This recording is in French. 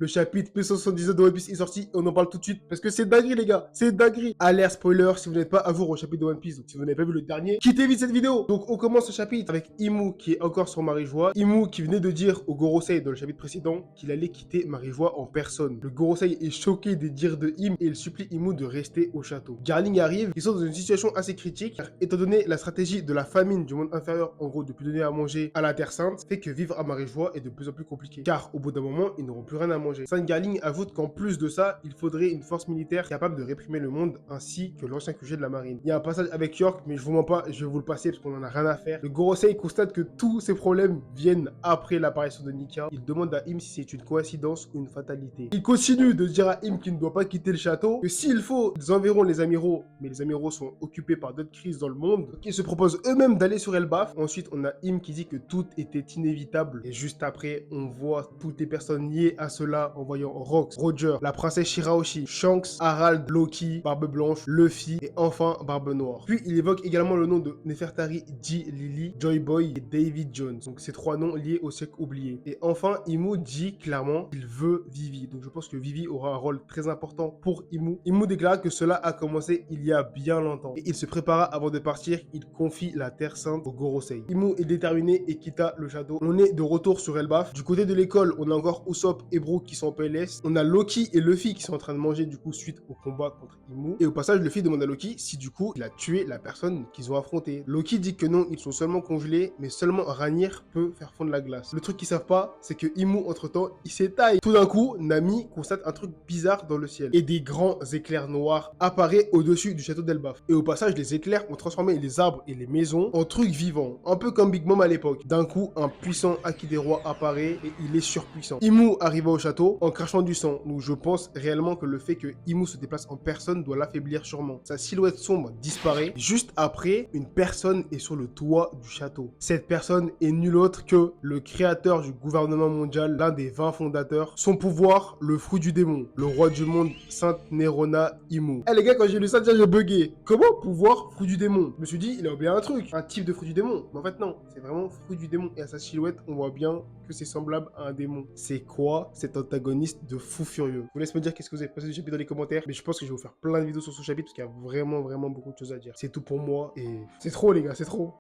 Le chapitre P79 de One Piece est sorti, on en parle tout de suite, parce que c'est dinguerie les gars, c'est dinguerie. Alerte spoiler, si vous n'êtes pas à jour au chapitre de One Piece, donc si vous n'avez pas vu le dernier, quittez vite cette vidéo. Donc on commence ce chapitre avec Imu qui est encore sur Marijois. Imu qui venait de dire au Gorosei dans le chapitre précédent qu'il allait quitter Marijois en personne. Le Gorosei est choqué des dires de Im et il supplie Imu de rester au château. Garling arrive, ils sont dans une situation assez critique, car étant donné la stratégie de la famine du monde inférieur, en gros de plus donner à manger à la Terre Sainte, fait que vivre à Marijois est de plus en plus compliqué. Car au bout d'un moment, ils n'auront plus rien à manger. Saint Garling ajoute qu'en plus de ça, il faudrait une force militaire capable de réprimer le monde ainsi que l'ancien QG de la marine. Il y a un passage avec York, mais je vous mens pas, je vais vous le passer parce qu'on en a rien à faire. Le Gorosei constate que tous ces problèmes viennent après l'apparition de Nika. Il demande à Im si c'est une coïncidence ou une fatalité. Il continue de dire à Im qu'il ne doit pas quitter le château, que s'il faut, ils enverront les amiraux, mais les amiraux sont occupés par d'autres crises dans le monde. Donc ils se proposent eux-mêmes d'aller sur Elbaf. Ensuite, on a Im qui dit que tout était inévitable. Et juste après, on voit toutes les personnes liées à cela en voyant Rox, Roger, la princesse Shirahoshi, Shanks, Harald, Loki, Barbe Blanche, Luffy et enfin Barbe Noire. Puis il évoque également le nom de Nefertari, G, Lily, Joy Boy et David Jones. Donc ces trois noms liés au siècle oublié. Et enfin, Imu dit clairement qu'il veut Vivi. Donc je pense que Vivi aura un rôle très important pour Imu. Imu déclare que cela a commencé il y a bien longtemps. Et il se prépara avant de partir, il confie la Terre Sainte au Gorosei. Imu est déterminé et quitta le château. On est de retour sur Elbaf. Du côté de l'école, on a encore Usopp et Brook qui sont en PLS. On a Loki et Luffy qui sont en train de manger du coup suite au combat contre Imu. Et au passage, Luffy demande à Loki si du coup il a tué la personne qu'ils ont affrontée. Loki dit que non, ils sont seulement congelés, mais seulement Ranir peut faire fondre la glace. Le truc qu'ils savent pas, c'est que Imu entre temps, il s'étaille. Tout d'un coup, Nami constate un truc bizarre dans le ciel. Et des grands éclairs noirs apparaissent au-dessus du château d'Elbaf. Et au passage, les éclairs ont transformé les arbres et les maisons en trucs vivants. Un peu comme Big Mom à l'époque. D'un coup, un puissant Haki des rois apparaît et il est surpuissant. Imu arriva au château en crachant du sang. Donc je pense réellement que le fait que Imu se déplace en personne doit l'affaiblir sûrement. Sa silhouette sombre disparaît. Juste après, une personne est sur le toit du château. Cette personne est nul autre que le créateur du gouvernement mondial, l'un des 20 fondateurs. Son pouvoir, le fruit du démon, le roi du monde, Sainte Nerona Imu. Eh les gars, quand j'ai lu ça, déjà j'ai bugué. Comment pouvoir fruit du démon? Je me suis dit, il a oublié un truc, un type de fruit du démon. Mais en fait non, c'est vraiment fruit du démon. Et à sa silhouette, on voit bien que c'est semblable à un démon. C'est quoi cet antagoniste de fou furieux? Je vous laisse me dire qu'est-ce que vous avez pensé du chapitre dans les commentaires. Mais je pense que je vais vous faire plein de vidéos sur ce chapitre parce qu'il y a vraiment beaucoup de choses à dire. C'est tout pour moi et c'est trop les gars, c'est trop.